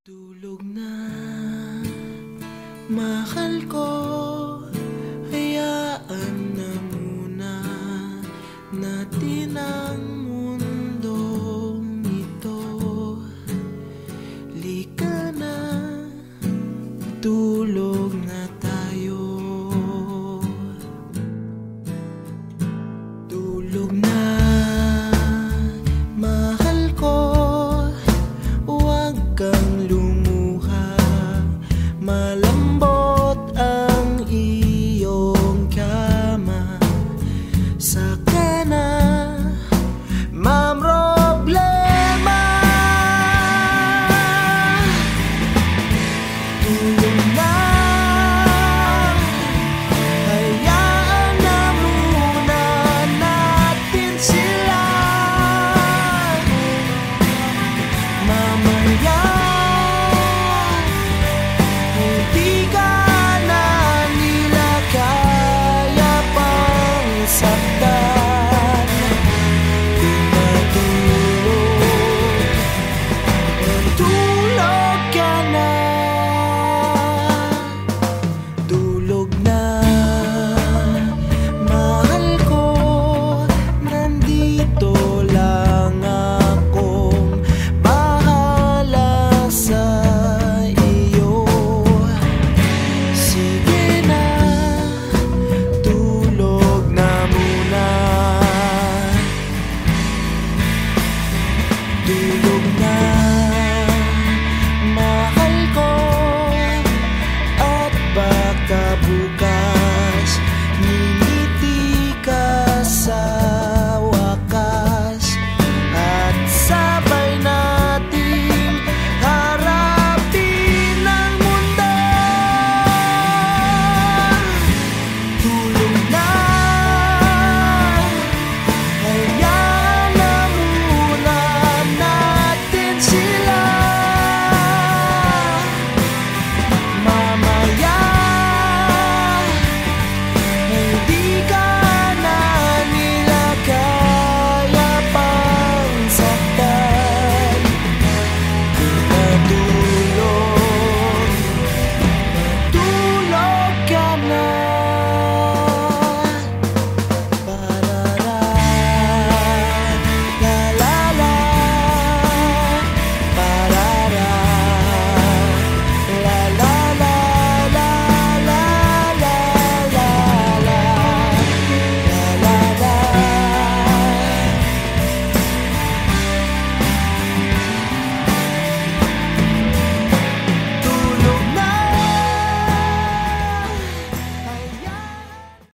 Tulog na, mahal ko, hayaan na muna natin ang mundong ito. Lika na, tulog na tayo. Tulog na, mahal ko, huwag kang lumuha. Malambot ang iyong kama. Saka na mamroblema. Tulog na, hayaan na muna natin sila. Mamaya hindi ka na nila kaya pang saktan. Di matulog ang tulog.